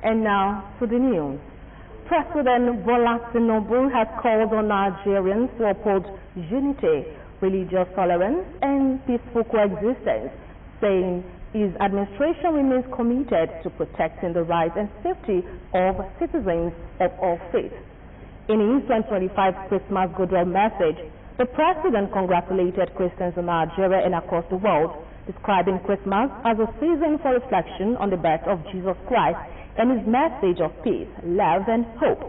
And now to the news. President Bola Tinubu has called on Nigerians to uphold unity, religious tolerance, and peaceful coexistence, saying his administration remains committed to protecting the rights and safety of citizens of all faiths. In his 2025 Christmas goodwill message, the president congratulated Christians in Nigeria and across the world, describing Christmas as a season for reflection on the birth of Jesus Christ and his message of peace, love, and hope.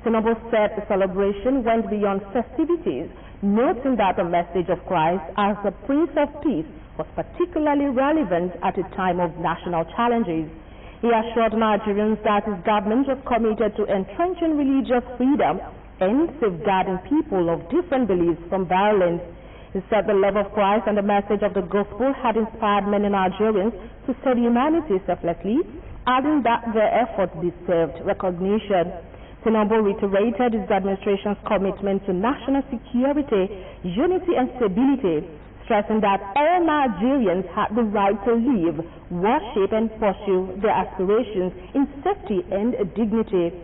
Tinubu said the celebration went beyond festivities, noting that the message of Christ as the Prince of Peace was particularly relevant at a time of national challenges. He assured Nigerians that his government was committed to entrenching religious freedom and safeguarding people of different beliefs from violence. He said the love of Christ and the message of the gospel had inspired many Nigerians to serve humanity selflessly, adding that their efforts deserved recognition. Tinubu reiterated his administration's commitment to national security, unity, and stability, stressing that all Nigerians had the right to live, worship, and pursue their aspirations in safety and dignity.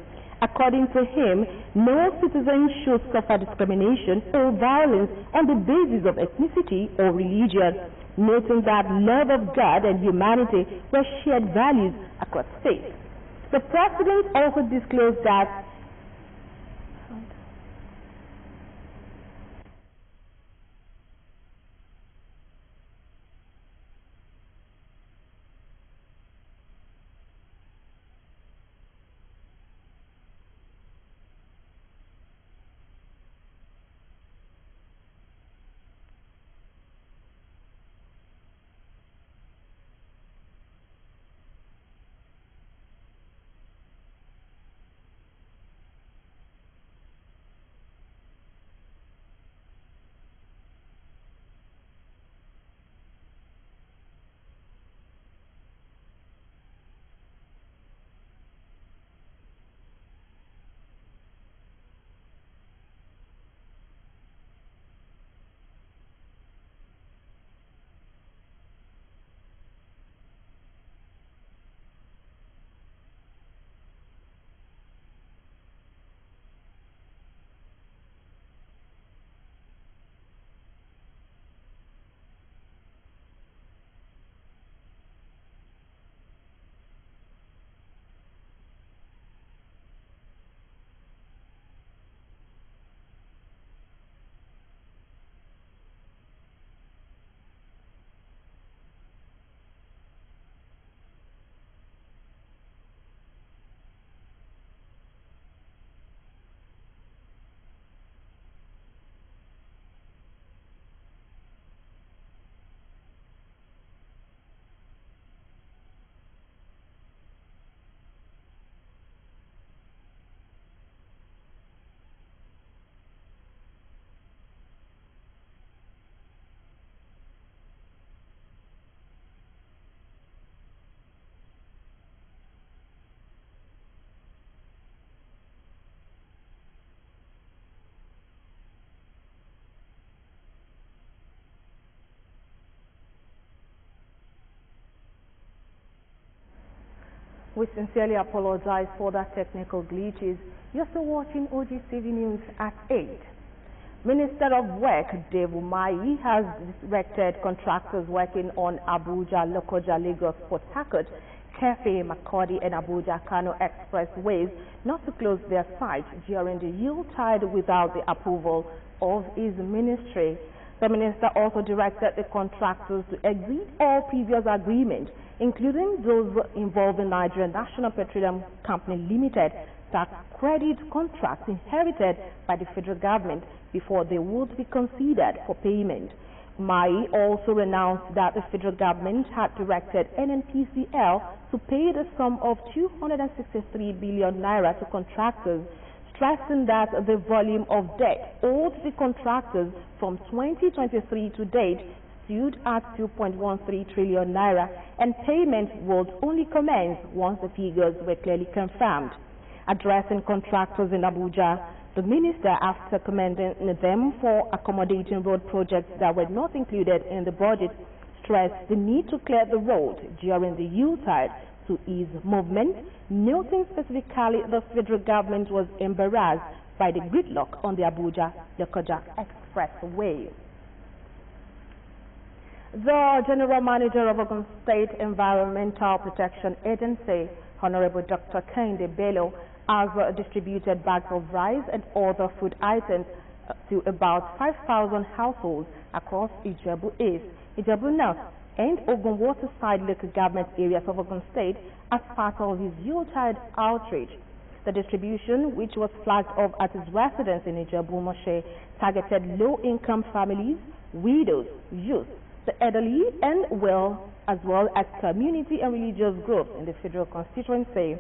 According to him, no citizen should suffer discrimination or violence on the basis of ethnicity or religion, noting that love of God and humanity were shared values across faiths. The president also disclosed that we sincerely apologize for the technical glitches. You're still watching OGTV News at 8. Minister of Work Dave Umahi has directed contractors working on Abuja-Lokoja Lagos Port Harcourt, Kefi, Makurdi, and Abuja-Kano expressways not to close their sites during the Yuletide without the approval of his ministry. The minister also directed the contractors to exit all previous agreements, including those involving Nigerian National Petroleum Company Limited, tax credit contracts inherited by the federal government before they would be considered for payment. Mai also announced that the federal government had directed NNPCL to pay the sum of 263 billion naira to contractors, stressing that the volume of debt owed to contractors from 2023 to date stood at 2.13 trillion naira, and payment would only commence once the figures were clearly confirmed. Addressing contractors in Abuja, the minister, after commending them for accommodating road projects that were not included in the budget, stressed the need to clear the road during the Yuletide to ease movement, noting specifically the federal government was embarrassed by the gridlock on the Abuja-Lokoja Expressway. The General Manager of Ogun State Environmental Protection Agency, Honorable Dr. Kende Bello, has distributed bags of rice and other food items to about 5,000 households across Ijebu East, Ijebu North, and Ogun Waterside local government areas of Ogun State as part of his Yuletide outreach. The distribution, which was flagged off at his residence in Ijebu Moshe, targeted low-income families, widows, youth, the elderly, and as well as community and religious groups in the federal constituency.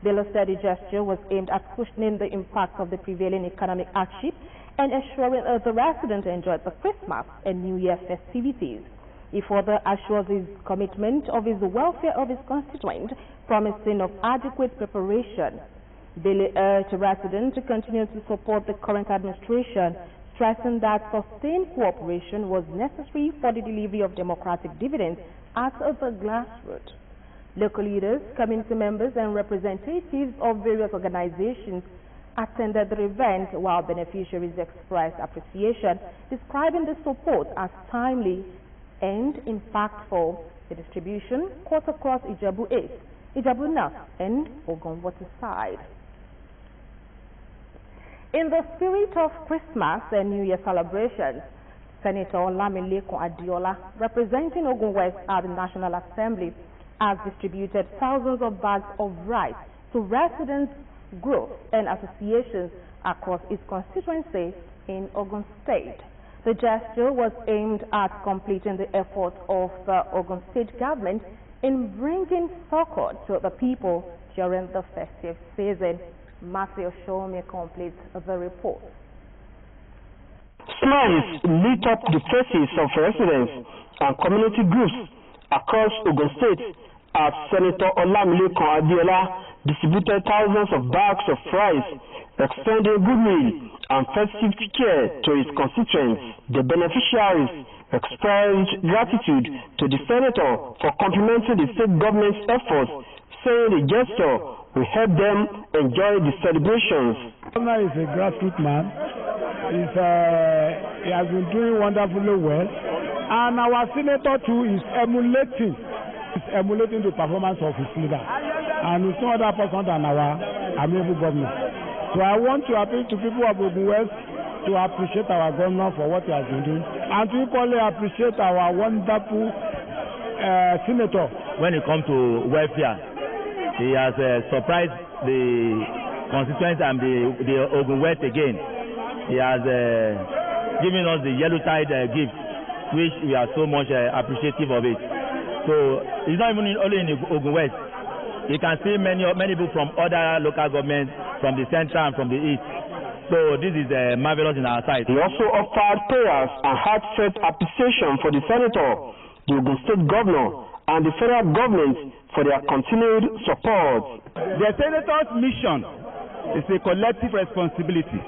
Bello's steady gesture was aimed at cushioning the impact of the prevailing economic hardship and ensuring that the residents enjoyed the Christmas and New Year festivities. He further assures his commitment of his welfare of his constituent, promising of adequate preparation. Bello urged residents to continue to support the current administration, stressing that sustained cooperation was necessary for the delivery of democratic dividends at the grassroots. Local leaders, community members, and representatives of various organizations attended the event, while beneficiaries expressed appreciation, describing the support as timely and impactful. The distribution cut across Ijebu East, Ijebu North, and Ogun Waterside. In the spirit of Christmas and New Year celebrations, Senator Lamileko Adiola, representing Ogun West at the National Assembly, has distributed thousands of bags of rice to residents, groups, and associations across its constituency in Ogun State. The gesture was aimed at completing the efforts of the Ogun State government in bringing succor to the people during the festive season. Matthew Showme completes the report. Smiles lit up the faces of residents and community groups across Ogun State as Senator Lamileko Adiola distributed thousands of bags of rice, extending goodwill and festive care to his constituents. The beneficiaries expressed gratitude to the senator for complimenting the state government's efforts, saying the gesture will help them enjoy the celebrations. The governor is a grassroots man. He has been doing wonderfully well, and our senator too is emulating the performance of his leader, and it's no other person than our amiable governor. So I want to appeal to people of Ogun West to appreciate our governor for what he has been doing, and to equally appreciate our wonderful senator. When it comes to welfare, he has surprised the constituents and the Ogun West again. He has given us the Yuletide gift, which we are so much appreciative of it. So it's not even only in Ogun West. You can see many people from other local governments, from the central and from the east. So this is marvelous in our sight. He also offered prayers and heartfelt appreciation for the senator, the Ogun State governor, and the federal government for their continued support. The senator's mission is a collective responsibility.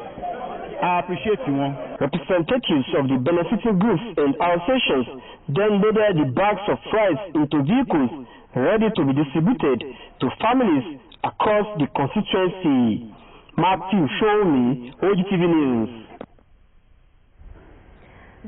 I appreciate you. Representatives of the benefiting groups and associations then loaded the bags of rice into vehicles ready to be distributed to families across the constituency. Matthew Showme, OGTV News.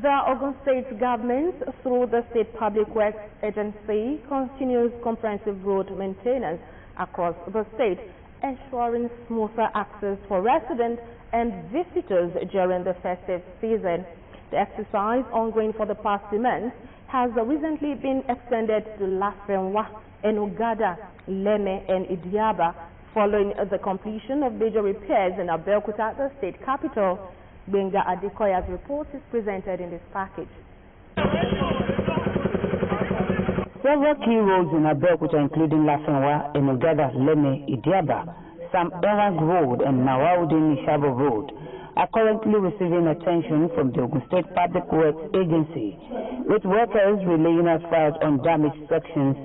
The Ogun State government, through the State Public Works Agency, continues comprehensive road maintenance across the state, ensuring smoother access for residents and visitors during the festive season. The exercise, ongoing for the past months, has recently been extended to Lafenwa, Enugada, Leme, and Idiaba, following the completion of major repairs in Abeokuta, the state capital. Benga Adekoya's report is presented in this package. Several key roads in Abeokuta, including Lafenwa, Enugada, Leme, Idiaba, Sam Erang Road, and Nawaudin Ishabo Road, are currently receiving attention from the Ogun State Public Works Agency, with workers relaying asphalt on damaged sections.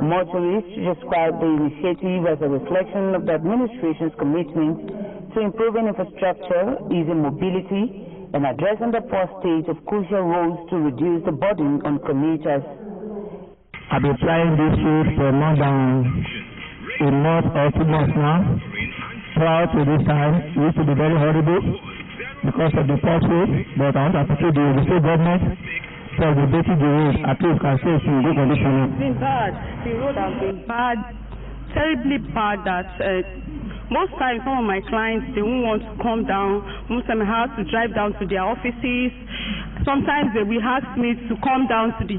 Motorists describe the initiative as a reflection of the administration's commitment to improving infrastructure, easing mobility, and addressing the poor state of crucial roads to reduce the burden on commuters. I've been trying this food for more than a month or 2 months now. Prior to this time, it used to be very horrible because of the pothole, but I want to appreciate the state government for debating the road. At least can say it's in good condition. It's been bad. The road has been bad, terribly bad that most times some of my clients, they won't want to come down. Most of them have to drive down to their offices. Sometimes they will ask me to come down to the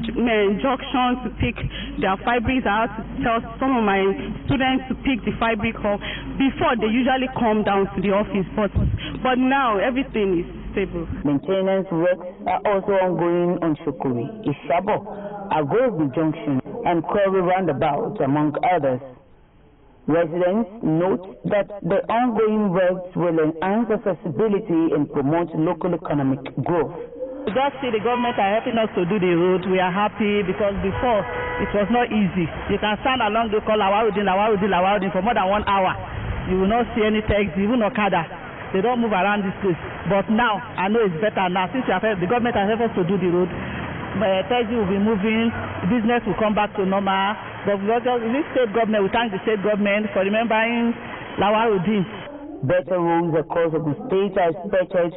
junction to pick their fabrics. I have to tell some of my students to pick the fabric up. Before, they usually come down to the office, but now everything is stable. Maintenance works are also ongoing on Shukuri, Ishabo, Agobi Junction, and Quarry Roundabout, among others. Residents note that the ongoing works will enhance accessibility and promote local economic growth. We just see the government are helping us to do the road. We are happy because before it was not easy. You can stand along the call Lawarudin for more than 1 hour. You will not see any taxi, even Okada. They don't move around this place. But now, I know it's better now. Since the government has helped us to do the road, taxi will be moving, business will come back to normal. But this state government, we thank the state government for remembering Lawarudin. Better roads across the state are expected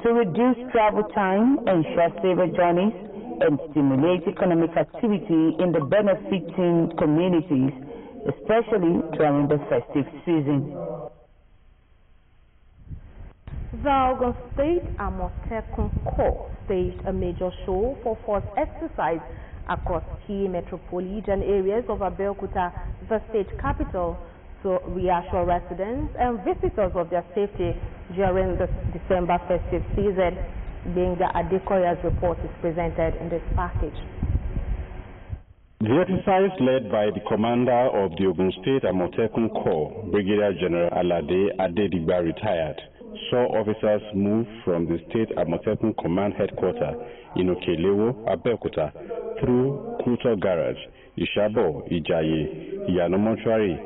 to reduce travel time, ensure safer journeys, and stimulate economic activity in the benefiting communities, especially during the festive season. The Ogun State Amotekun Corps staged a major show for force exercise across key metropolitan areas of Abeokuta, the state capital, to reassure residents and visitors of their safety during the December festive season. Benga Adekoya's report is presented in this package. The exercise led by the commander of the Ogun State Amotekun Corps, Brigadier General Alade Adedigba retired, saw officers move from the State Amotekun Command Headquarters in Okelewo, Abeokuta, through Kuto Garage, Ishabo, Ijaye, Iyano Mortuary,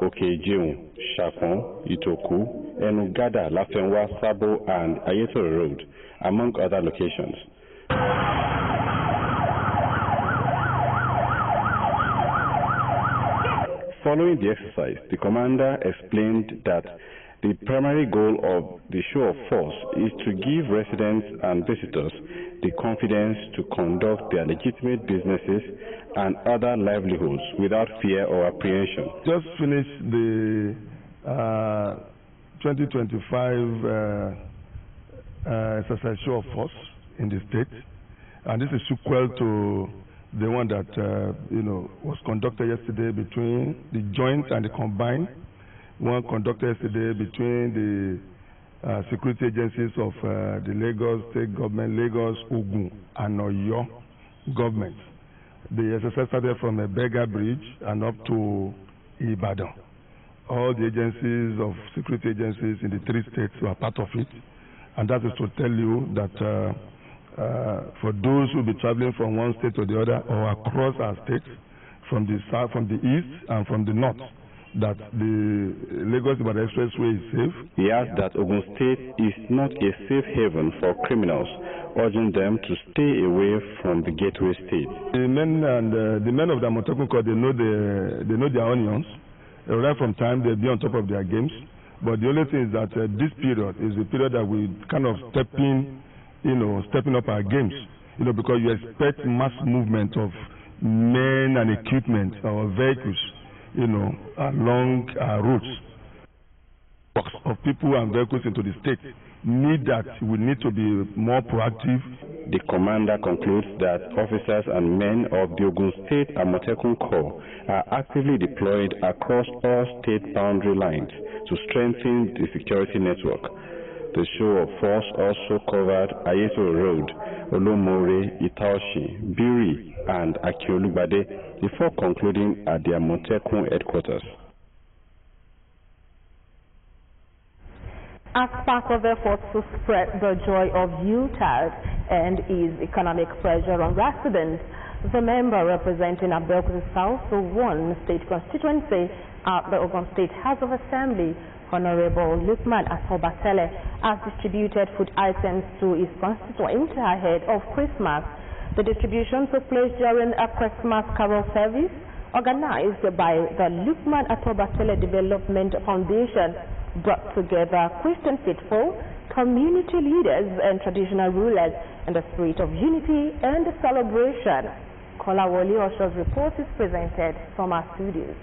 Okejeun, Shakon, Itoku, Enugada, Lafenwa, Sabo, and Ayetoro Road, among other locations. Following the exercise, the commander explained that the primary goal of the show of force is to give residents and visitors the confidence to conduct their legitimate businesses and other livelihoods without fear or apprehension. Just finished the 2025 exercise show of force in the state, and this is sequel to the one that was conducted yesterday between the joint and the combined. One conducted yesterday between the security agencies of the Lagos State Government, Lagos, Ogun, and Oyo governments. The exercise started from a Bega Bridge and up to Ibadan. All the agencies of security agencies in the 3 states were part of it, and that is to tell you that for those who will be traveling from one state to the other or across our states, from the south, from the east, and from the north, that the Lagos-Ibadan Expressway is safe. He added that Ogun State is not a safe haven for criminals, urging them to stay away from the gateway state. The men of the Amotekun Corps, they know their onions. Right from time, they'll be on top of their games. But the only thing is that this period is the period that we kind of stepping up our games. Because you expect mass movement of men and equipment or vehicles, along routes of people and vehicles into the state. We need to be more proactive. The commander concludes that officers and men of the Ogun State Amotekun Corps are actively deployed across all state boundary lines to strengthen the security network. The show of force also covered Ayetoro Road, Olomore, Itaoshi, Biri, and Akiolugbade before concluding at the Amotekun headquarters. As part of efforts to spread the joy of Yuletide and ease economic pressure on residents, the member representing Abeokuta South 1 state constituency at the Ogun State House of Assembly, Honorable Lukman Asobatele, has distributed food items to his constituents ahead of Christmas. The distribution took place during a Christmas carol service organized by the Lukman Atobatele Development Foundation, brought together Christian faithful, community leaders and traditional rulers in the spirit of unity and celebration. Kolawole Osho's report is presented from our studios.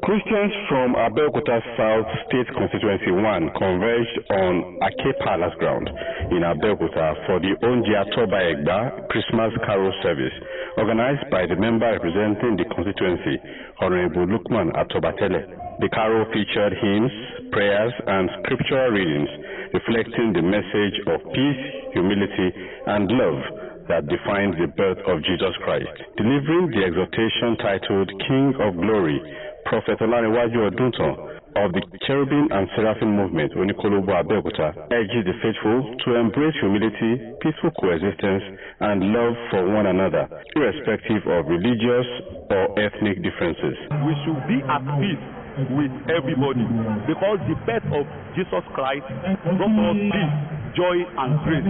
Christians from Abeokuta South State Constituency 1 converged on Ake Palace ground in Abeokuta for the Onjia Toba Egba Christmas Carol service organized by the member representing the constituency, Honorable Lukman Atobatele. The carol featured hymns, prayers, and scriptural readings reflecting the message of peace, humility, and love that defines the birth of Jesus Christ. Delivering the exhortation titled King of Glory, Prophet Olaniwaju Odunton of the Cherubim and Seraphim movement, Onikolobo Abeokuta, urges the faithful to embrace humility, peaceful coexistence, and love for one another, irrespective of religious or ethnic differences. We should be at peace with everybody because the birth of Jesus Christ brought us peace, joy, and grace.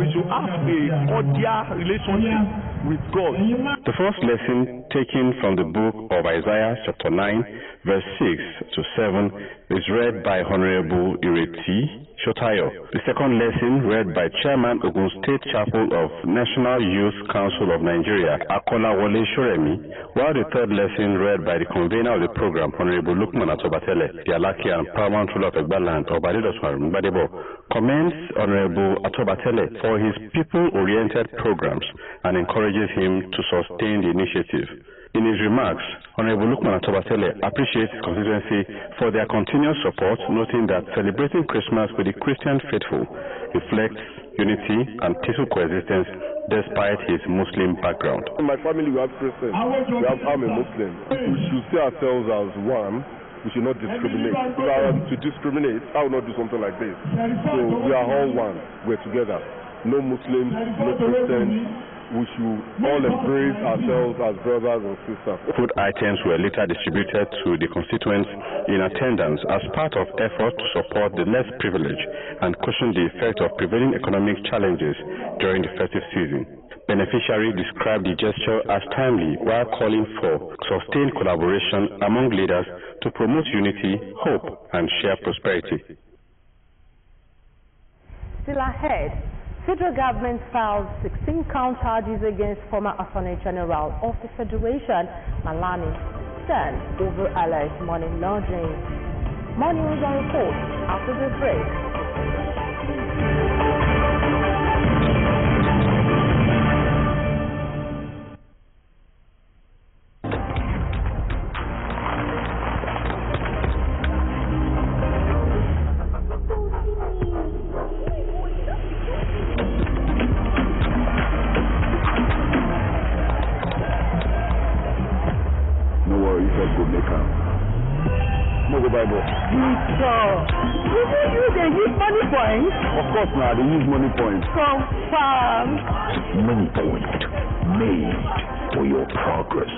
We should have a cordial relationship with God. The first lesson taken from the book of Isaiah chapter 9 verse 6 to 7 is read by Honorable Ireti Shotayo. The second lesson read by Chairman Ogun State Chapel of National Youth Council of Nigeria, Akolawole Shoremi, while the third lesson read by the convener of the program, Honorable Lukman Atobatele, the Alaki and Paramount ruler of Egbaland, Obadidoswan Badebo, commends Honorable Atobatele for his people-oriented programs and encourages him to sustain the initiative. In his remarks, Honorable Lukman Atobatele appreciates his constituency for their continuous support, noting that celebrating Christmas with the Christian faithful reflects unity and peaceful coexistence despite his Muslim background. In my family, we have Christians. I'm a Muslim. We should see ourselves as one. We should not discriminate. If I were to discriminate, I would not do something like this. So we are all one. We're together. No Muslims, no Christians. We should all embrace ourselves as brothers and sisters. Food items were later distributed to the constituents in attendance as part of effort to support the less privileged and cushion the effect of prevailing economic challenges during the festive season. Beneficiary described the gesture as timely while calling for sustained collaboration among leaders to promote unity, hope, and share prosperity. Still ahead, federal government filed 16-count charges against former Attorney General of the Federation, Malami Sen, over alleged money laundering. More news on report after the break. Of course now, they use money points. Confirm. Money point made for your progress.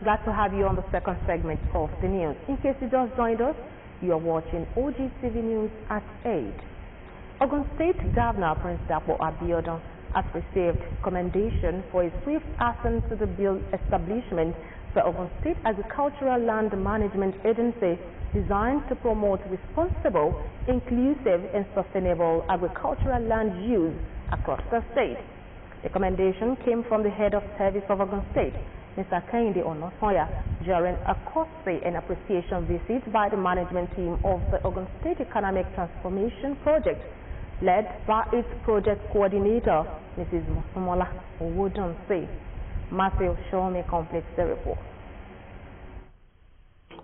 Glad to have you on the second segment of the news. In case you just joined us, you are watching OGTV News at 8. Ogun State Governor Prince Dapo Abiodun has received commendation for his swift action to the bill establishment the Ogun State Agricultural Land Management Agency, designed to promote responsible, inclusive, and sustainable agricultural land use across the state. The commendation came from the head of service of Ogun State, Mr. Kehinde Onosoya, during a courtesy and appreciation visit by the management team of the Ogun State Economic Transformation Project, led by its project coordinator, Mrs. Musumola Owodunsi. Matthew Shomi completes the report.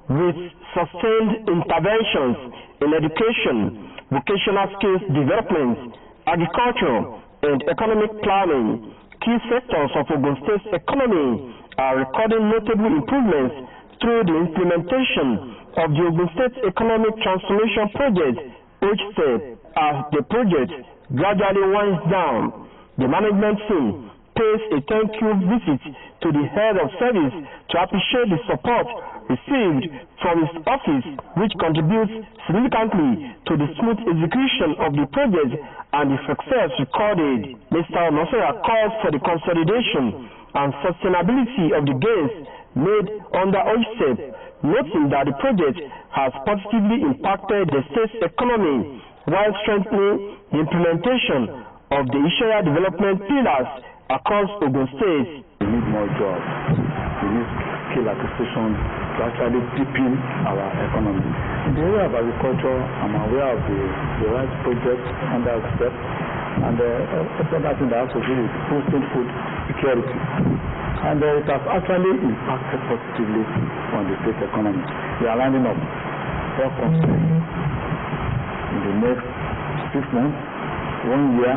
With sustained interventions in education, vocational skills development, agriculture, and economic planning, key sectors of Ogun State's economy are recording notable improvements through the implementation of the Ogun State Economic Transformation Project, OGTV. As the project gradually winds down, the management team pays a thank you visit to the head of service to appreciate the support received from his office, which contributes significantly to the smooth execution of the project and the success recorded. Mr. Onosera calls for the consolidation and sustainability of the gains made under OGTV, noting that the project has positively impacted the state's economy while strengthening the implementation of the Ishaya development pillars across Ogun State. We need more jobs. We need skill acquisition to actually deepen our economy. In the area of agriculture, I'm aware of the right projects under step, and other thing that has to do with boosting food security. And it has actually impacted positively on the state economy. We are lining up 4 companies in the next 6 months, 1 year.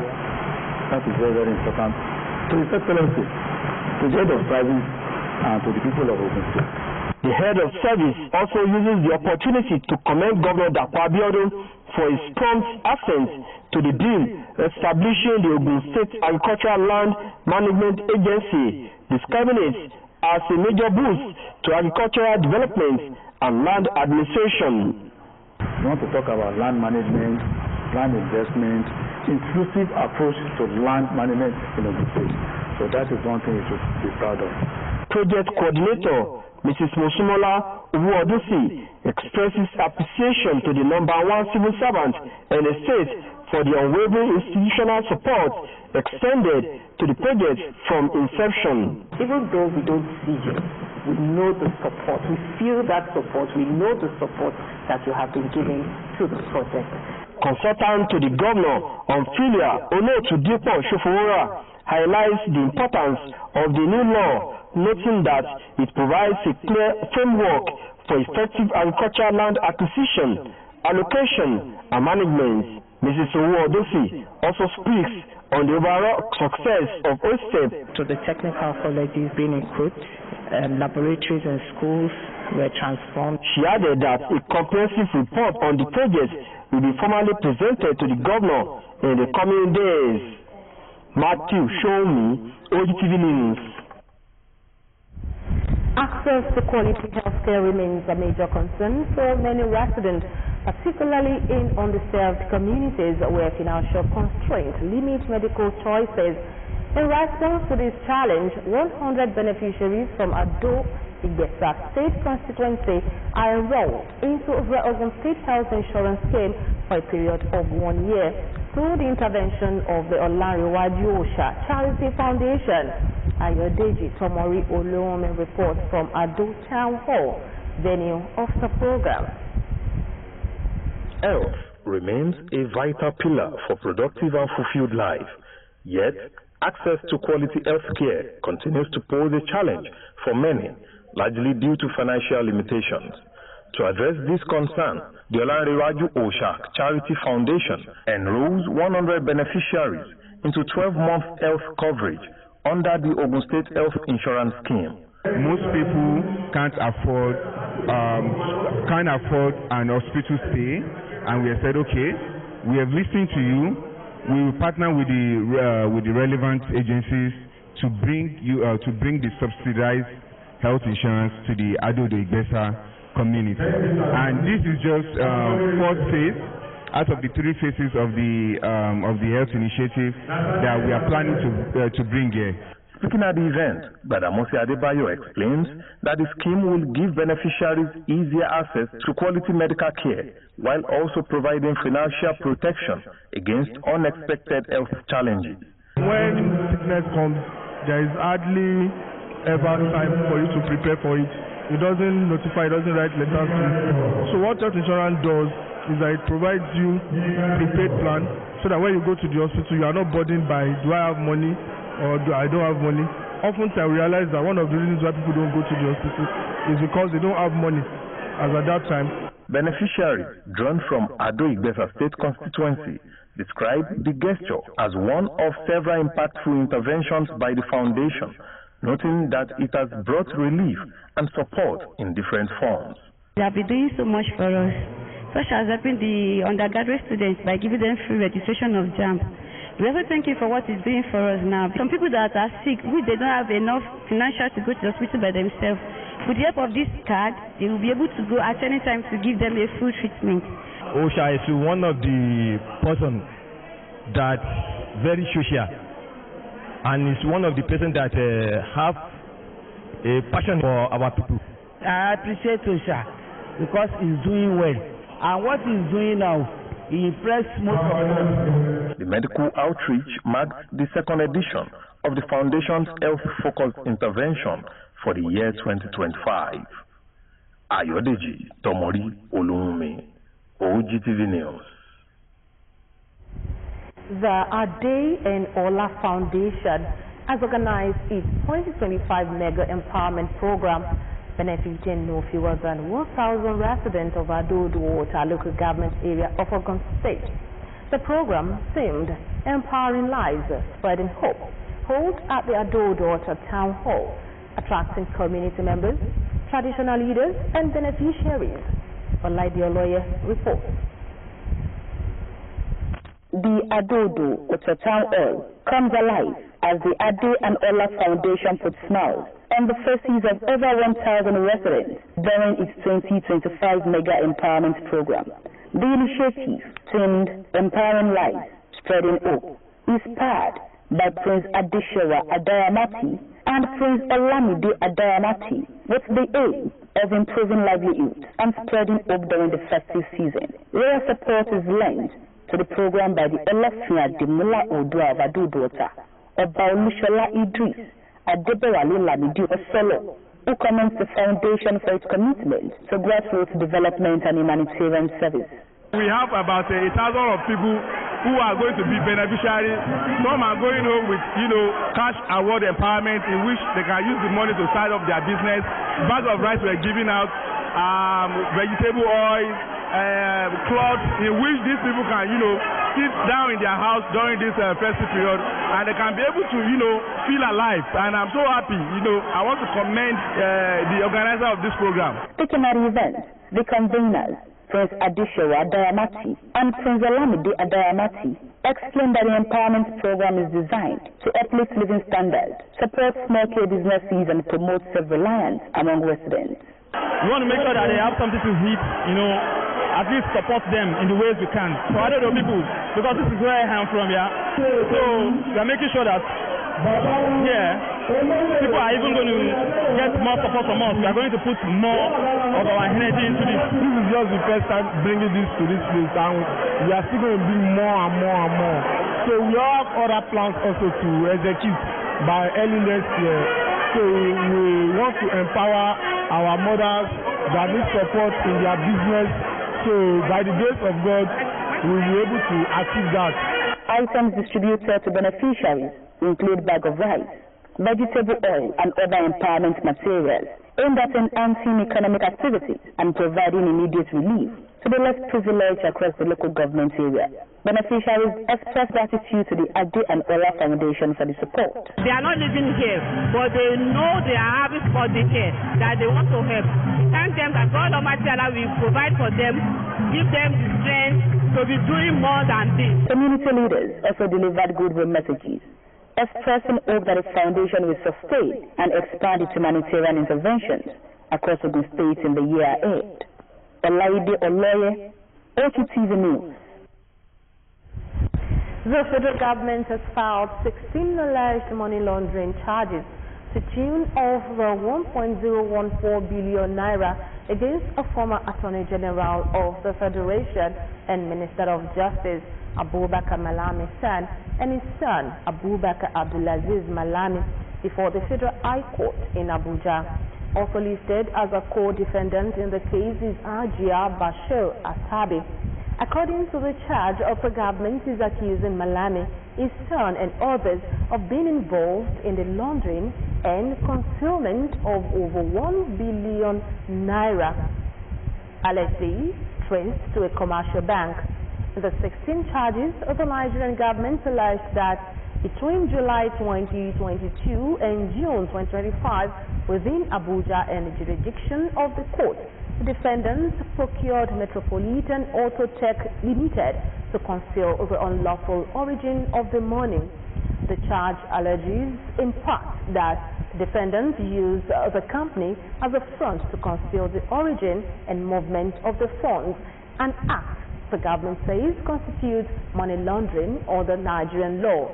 That is very, very important to His Excellency, to the head of service, and to the people of Ogun State. The head of service also uses the opportunity to commend Governor Dapo Abiodun for his prompt assent to the bill establishing the Ogun State Agricultural Land Management Agency, describing it as a major boost to agricultural development and land administration. We want to talk about land management, land investment, inclusive approach to land management in Ogun State. So that is one thing we should be proud of. Project coordinator Mrs. Mosumola Uwodusi expresses appreciation to the #1 civil servant in the state for the unwavering institutional support extended to the project from inception. Even though we don't see you, we know the support. We feel that support. We know the support that you have been giving to the project. Consultant to the governor on Filia, Onotudipo Shofowora, highlights the importance of the new law, noting that it provides a clear framework for effective agricultural land acquisition, allocation, and management. Mrs. Uwodusi also speaks on the overall success of OGTV. To the technical colleges being equipped, laboratories and schools were transformed. She added that a comprehensive report on the project will be formally presented to the governor in the coming days. Matthew, show me OGTV News. Access to quality healthcare remains a major concern for many residents, particularly in underserved communities where financial constraints limit medical choices. In response to this challenge, 100 beneficiaries from Ado Igbesa State constituency are enrolled into the Ogun State Health Insurance Scheme for a period of 1 year through the intervention of the Olanrewaju Osha Charity Foundation. Ayodeji Tomori Oluwome reports from Ado Town Hall, venue of the program. Health remains a vital pillar for productive and fulfilled life. Yet, access to quality health care continues to pose a challenge for many, largely due to financial limitations. To address this concern, the Olanrewaju Osha Charity Foundation enrolls 100 beneficiaries into 12-month health coverage under the Ogun State Health Insurance Scheme. Most people can't afford an hospital stay, and we have said, okay, we have listened to you. We will partner with the relevant agencies to bring the subsidized health insurance to the Ado Igbesa community. And this is just fourth phase out of the 3 phases of the health initiative that we are planning to bring here. Speaking at the event, Badamosi Adebayo explains that the scheme will give beneficiaries easier access to quality medical care while also providing financial protection against unexpected health challenges. When sickness comes, there is hardly ever time for you to prepare for it. It doesn't notify, it doesn't write letters to you. So what health insurance does is that it provides you a prepaid plan so that when you go to the hospital, you are not burdened by, do I have money or do I don't have money? Oftentimes I realize that one of the reasons why people don't go to the hospital is because they don't have money as at that time. Beneficiaries drawn from Ado Igbesa State constituency describe the gesture as one of several impactful interventions by the foundation, noting that it has brought relief and support in different forms. They have been doing so much for us, such as helping the undergraduate students by giving them free registration of JAMB, We also thank you for what he's doing for us now. Some people that are sick, they don't have enough financial to go to the hospital by themselves. With the help of this card, they will be able to go at any time to give them a full treatment. Osha is one of the person that very social, and is one of the person that have a passion for our people. I appreciate Osha because he's doing well, and what he's doing now, he impressed most of us. The medical outreach marks the second edition of the Foundation's health-focused intervention for the year 2025. Ayodeji Tomori Olunmi, OGTV News. The Ade and Ola Foundation has organized its 2025 Mega Empowerment Program, benefiting no fewer than 1,000 residents of Adodo-Ota local government area of Ogun State. The program themed Empowering Lives, Spreading Hope, held at the Adodo-Ota Town Hall, attracting community members, traditional leaders, and beneficiaries. Olaide Oloye reports. The Adodo-Ota Town Hall comes alive as the Ade and Ola Foundation puts smiles on the faces of over 1,000 residents during its 2025 Mega Empowerment Program. The initiative, themed Empowering Lives, Spreading Hope, is powered by Prince Adeshewa Adayamati and Prince Olamide Adayamati, with the aim of improving livelihoods and spreading hope during the festive season. Royal support is lent to the program by the Olafia Demula Odua of Adodo-Ota, Oba Olushola Idris Adebowale Lamidi Osolo, who commends the foundation for its commitment to grassroots development and humanitarian service. We have about 1,000 of people who are going to be beneficiaries. Some are going home with, cash award empowerment in which they can use the money to start up their business. Bags of rice were given out, vegetable oil, cloth, in which these people can, sit down in their house during this festive period, and they can be able to, feel alive. And I'm so happy, I want to commend the organizer of this program. Speaking at the event, the conveners, Prince Adeshewa Adayamati and Prince Olamide Adayamati, explained that the empowerment program is designed to uplift living standards, support small-scale businesses, and promote self-reliance among residents. We want to make sure that they have something to eat, at least support them in the ways we can. So I don't know people, because this is where I am from, So we are making sure that people are even going to get more support from us. We are going to put more of our energy into this. This is just the first time bringing this to this place, and we are still going to bring more and more and more. So we have other plans also to execute by early next year. So we want to empower our mothers that need support in their business. So by the grace of God, we will be able to achieve that. Items distributed to beneficiaries include bag of rice, vegetable oil, and other empowerment materials aimed at enhancing economic activities and providing immediate relief to the less privileged across the local government area. Beneficiaries express gratitude to the Ade and Ola Foundation for the support. They are not living here, but they know they are having support here, that they want to help. Thank them that God Almighty Allah will provide for them, give them the strength to be doing more than this. Community leaders also delivered goodwill messages, expressing hope that the foundation will sustain and expand its humanitarian interventions across Ogun State in the year ahead. Olaide Oloye, OGTV News. The federal government has filed 16 alleged money laundering charges to tune of the 1.014 billion naira against a former Attorney General of the Federation and Minister of Justice, Abubakar Malami's son, and his son, Abubakar Abdulaziz Malami, before the Federal High Court in Abuja. Also listed as a co-defendant in the case is Ajia Bashir Asabi. According to the charge, the government is accusing Malami, his son, and others of being involved in the laundering and concealment of over 1 billion naira, allegedly traced to a commercial bank. The 16 charges of the Nigerian government alleged that between July 2022 and June 2025, within Abuja and the jurisdiction of the court, the defendants procured Metropolitan Auto Tech Limited to conceal the unlawful origin of the money. The charge alleges in part that defendants used the company as a front to conceal the origin and movement of the funds, an act the government says constitutes money laundering under Nigerian law.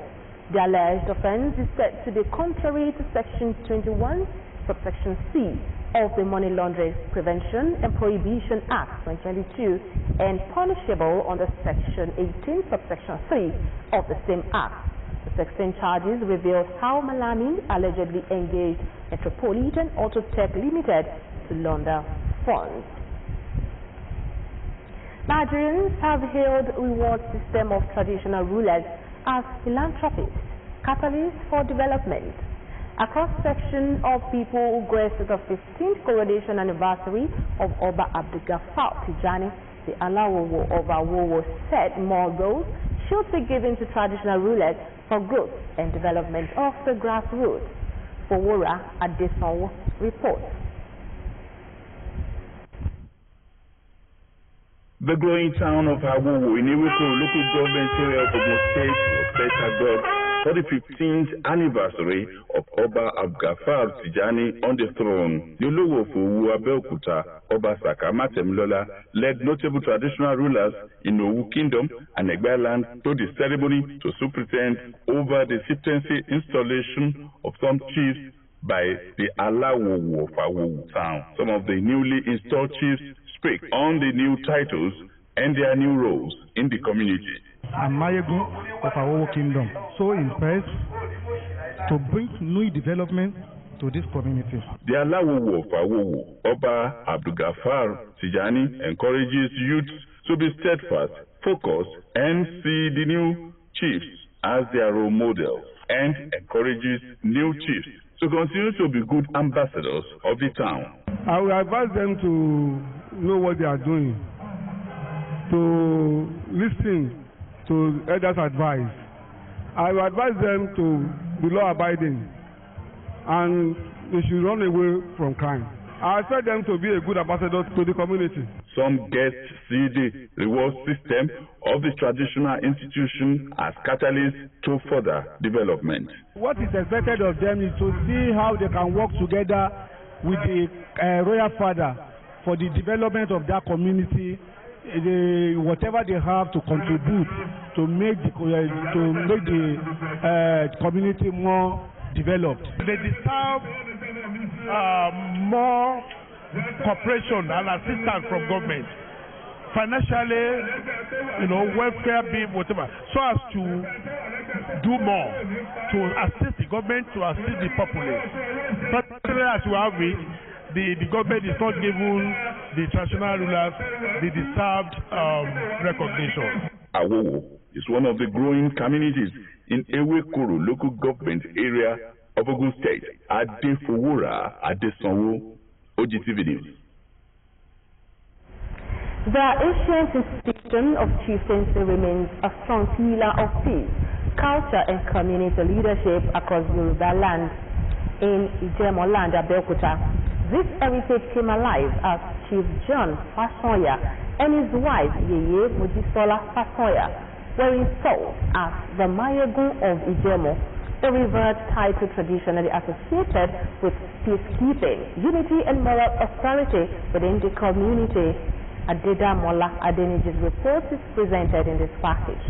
The alleged offence is said to be contrary to Section 21, subsection C of the Money Laundering Prevention and Prohibition Act 2022 and punishable under Section 18, subsection 3 of the same Act. The 16 charges revealed how Malami allegedly engaged Metropolitan Autotech Limited to launder funds. Nigerians have hailed reward system of traditional rulers as philanthropists, catalysts for development. A cross-section of people who graced the 15th coronation anniversary of Oba Abdulgafar Tijani, the Alawowo of Awowo, said more goals should be given to traditional rulers for growth and development of the grassroots. Fowora Adesanwo reports. The growing town of Awowo in Iweko local government area of Ogun State was set agog for the 15th anniversary of Oba Abdulgafar Tijani on the throne. The Olowo of Owu Abeokuta, Oba Saka Matemilola, led notable traditional rulers in Owu Kingdom and Egba land to the ceremony to superintend over the chieftaincy installation of some chiefs by the Alawowo of Awowo town. Some of the newly installed chiefs speak on the new titles and their new roles in the community. I'm Mayegun of Awowo Kingdom, so impressed to bring new development to this community. The Alawowo of Awowo, Oba Abdulgafar Tijani, encourages youths to be steadfast, focused, and see the new chiefs as their role models, and encourages new chiefs to continue to be good ambassadors of the town. I will advise them to know what they are doing, to listen to elders' advice. I will advise them to be law-abiding, and they should run away from crime. I expect them to be a good ambassador to the community. Some guests see the reward system of the traditional institution as catalyst to further development. What is expected of them is to see how they can work together with the royal father for the development of that community, whatever they have to contribute to make the community more developed. They deserve more cooperation and assistance from government, financially, welfare bill, whatever, so as to do more to assist the government, to assist the populace. But as you have it, the government is not giving the traditional rulers the deserved recognition. Awowo is one of the growing communities in Ewekoro local government area of Ogun State. Fowora Adesanwo, OGTV News. The ancient institution of chieftaincy remains a strong pillar of peace, culture, and community leadership across Yoruba land. In Ijemo land, Abeokuta, this heritage came alive as Chief John Fasoya and his wife Yeye Mojisola Fasoya were installed as the Mayegun of Ijemo, a revered title traditionally associated with peacekeeping, unity, and moral authority within the community. Adeda Mola Adeniji's report is presented in this package.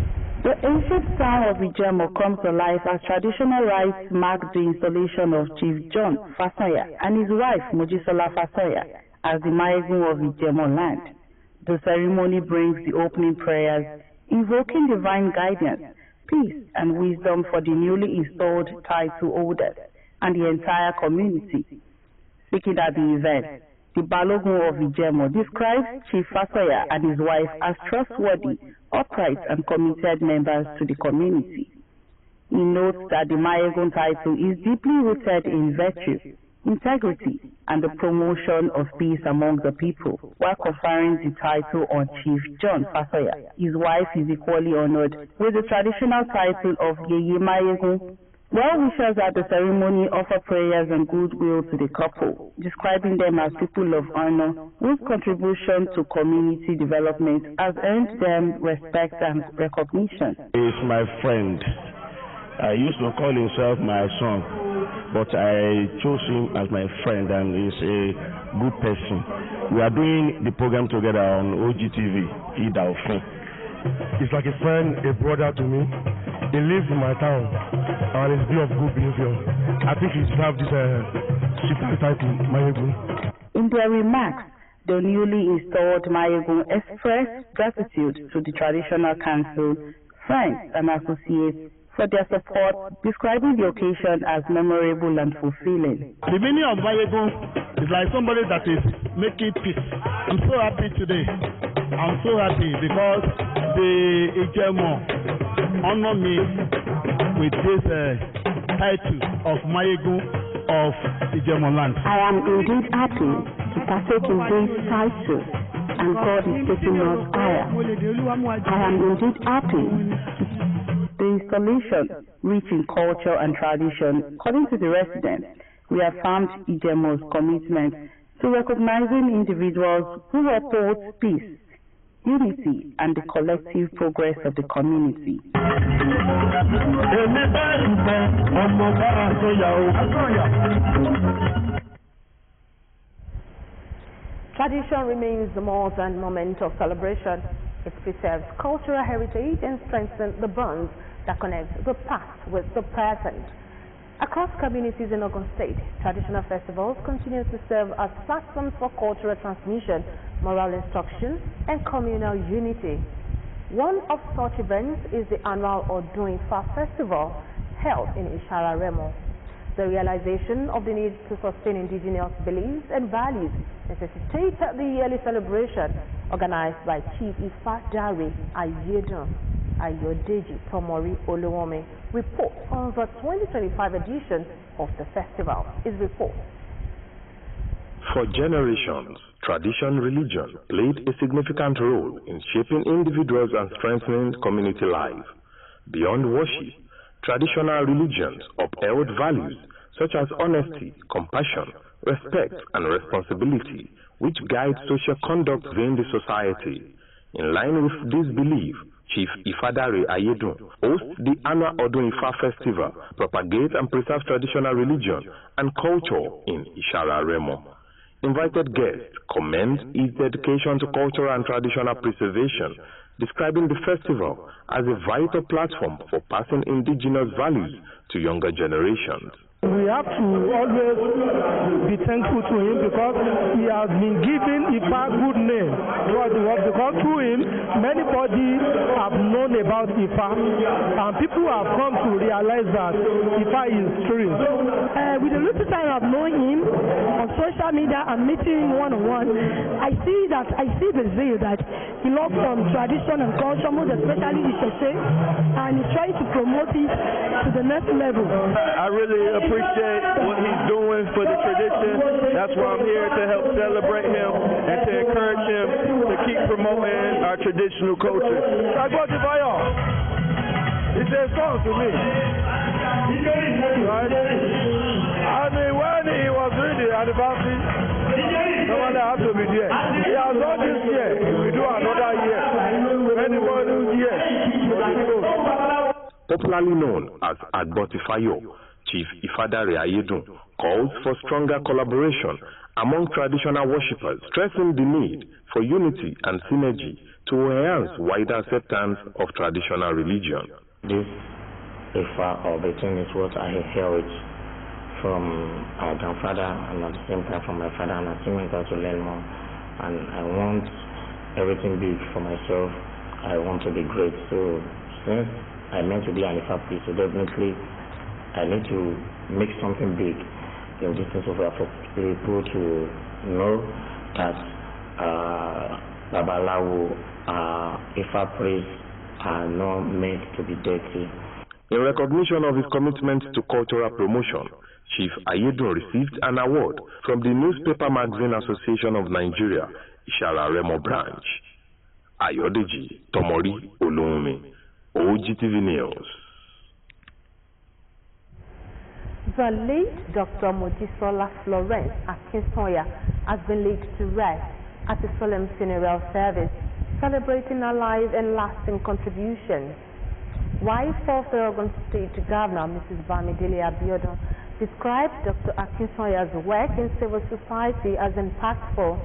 The ancient town of Ijemo comes to life as traditional rites mark the installation of Chief John Fasoya and his wife Mojisola Fasoya as the Mayegun of Ijemo land. The ceremony brings the opening prayers, invoking divine guidance, peace, and wisdom for the newly installed title holders and the entire community. Speaking at the event, the Balogun of Ijemo describes Chief Fasoya and his wife as trustworthy, upright, and committed members to the community. He notes that the Mayegun title is deeply rooted in virtue, integrity, and the promotion of peace among the people, while conferring the title on Chief John Fasoya. His wife is equally honored with the traditional title of Yeye Mayegun, Well-wishers at the ceremony offer prayers and goodwill to the couple, describing them as people of honor whose contribution to community development has earned them respect and recognition. He is my friend. I used to call himself my son, but I chose him as my friend, and he's a good person. We are doing the program together on OGTV On. He's like a friend, a brother to me. He lives in my town and is of good behavior. I think he deserves this chieftain title, Mayegun. In their remarks, the newly installed Mayegun expressed gratitude to the traditional council, friends and associates for their support, describing the occasion as memorable and fulfilling. The meaning of Mayegun is like somebody that is making peace. I'm so happy today. I'm so happy because the Ijemo honor me with this title of Mayegun of Ijemo land. I am indeed happy to partake in this title, and God is taking us higher. I am indeed happy. The installation, rich in culture and tradition, according to the residents, reaffirmed Ijemo's commitment to recognizing individuals who uphold peace, unity, and the collective progress of the community. Tradition remains more than a moment of celebration. It preserves cultural heritage and strengthens the bonds that connect the past with the present. Across communities in Ogun State, traditional festivals continue to serve as platforms for cultural transmission, moral instruction, and communal unity. One of such events is the annual Odun Ifa Festival held in Ishara Remo. The realization of the need to sustain indigenous beliefs and values necessitates the yearly celebration organized by Chief Ifa Dari Ayodeji Tomori Oluwome reports on the 2025 edition of the festival. His report. For generations, tradition religion played a significant role in shaping individuals and strengthening community life. Beyond worship, traditional religions upheld values such as honesty, compassion, respect, and responsibility, which guide social conduct within the society. In line with this belief, Chief Ifadare Ayedun hosts the annual Odun Ifa Festival, propagates and preserves traditional religion and culture in Ishara Remo. Invited guests commend his dedication to cultural and traditional preservation, describing the festival as a vital platform for passing indigenous values to younger generations. We have to always be thankful to him because he has been given Ifa good name throughout the world, because through him many bodies have known about Ifa and people have come to realize that Ifa is true. With the little time I've known him on social media and meeting him one-on-one, I see the zeal that he loves tradition and culture, most especially Ishese, and he's trying to promote it to the next level. I really appreciate what he's doing for the tradition. That's why I'm here to help celebrate him and to encourage him to keep promoting our traditional culture. I got the fire. It's a song to me. Right? I mean, when he was doing the anniversary, someone had to be there. He has done this year. He will do another year. Many more years. Popularly known as Agbotifayo, Chief Ifadare Ayedun calls for stronger collaboration among traditional worshippers, stressing the need for unity and synergy to enhance wider acceptance of traditional religion. This Ifa or Betun is what I inherit from our grandfather and at the same time from my father, and I still want to learn more. And I want everything big for myself. I want to be great. So since I meant to be an Ifa priest, so definitely I need to make something big in this sense of for people to know that Babalawo, Ifa priests are not meant to be dirty. In recognition of his commitment to cultural promotion, Chief Ayedun received an award from the Newspaper Magazine Association of Nigeria, Ishara Remo branch. Ayodeji Tomori Oluwome, OGTV News. The late Dr. Mojisola Florence Akinsoya has been laid to rest at a solemn funeral service celebrating her life and lasting contributions. Wife of the Ogun State Governor, Mrs. Bamidele Abiodun, described Dr. Akinsoya's work in civil society as impactful,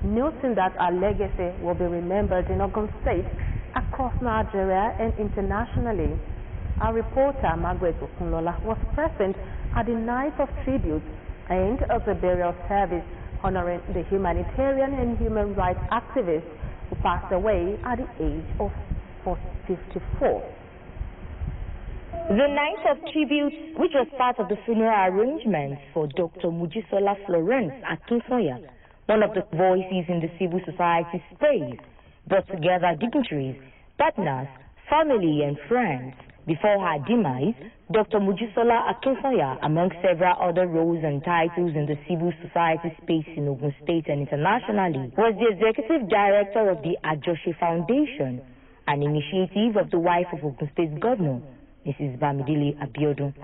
noting that her legacy will be remembered in Ogun State, across Nigeria and internationally. Our reporter, Margaret Okunlola, was present at the night of tribute and at the burial service honoring the humanitarian and human rights activist who passed away at the age of 54. The night of tribute, which was part of the funeral arrangements for Dr. Mojisola Florence Akinsoya, one of the voices in the civil society space, brought together dignitaries, partners, family and friends. Before her demise, Dr. Mojisola Akinsoya, among several other roles and titles in the civil society space in Ogun State and internationally, was the executive director of the Ajoshe Foundation, an initiative of the wife of Ogun State Governor, Mrs. Bamidele Abiodun.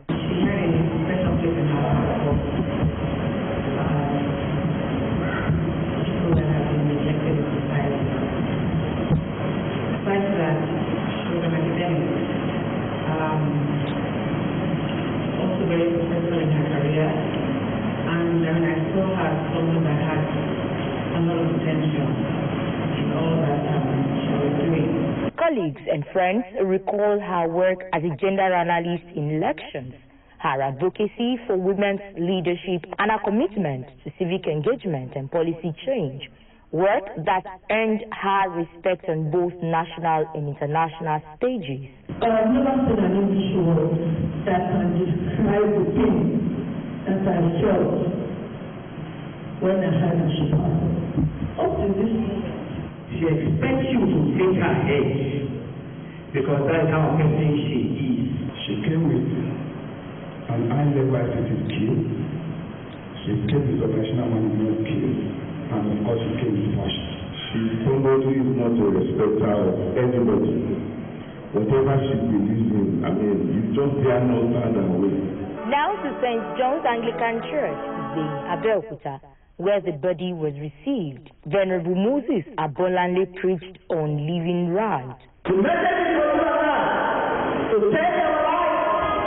Also very successful in her career, and I saw her as someone that had a lot of potential in all that she was doing. Colleagues and friends recall her work as a gender analyst in elections, her advocacy for women's leadership, and her commitment to civic engagement and policy change, work that earned her respect on both national and international stages. I've never seen an English word that can describe the pain that I felt when I heard that she passed. Up to this moment, she expects you to take her edge because that's how person she is. She came with an high-level attitude skill. She came with operational management skills, and of course she came with passion. She's somebody who is not a respecter of anybody. Whatever she believes in, you just dare not stand and wait. Now to St. John's Anglican Church, the Abeokuta, where the body was received. Venerable Moses abundantly preached on living right. The message is for you and I to take our life,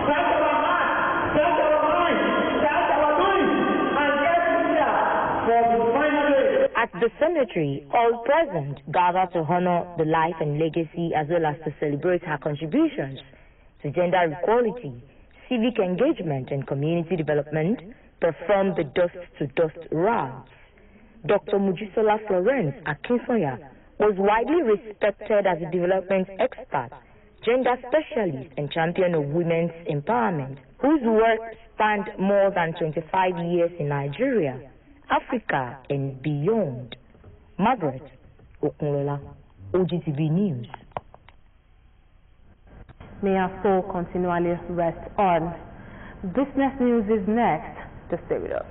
start our heart, start our mind, start our doing, and get here for the final day. At the cemetery, all present gathered to honor the life and legacy as well as to celebrate her contributions to gender equality, civic engagement and community development, performed the dust-to-dust rites. Dr. Mojisola Florence Akinsoya was widely respected as a development expert, gender specialist and champion of women's empowerment, whose work spanned more than 25 years in Nigeria, Africa and beyond. Margaret Okunlola, OGTV News. May our soul continually rest on. Business news is next. To stay with us.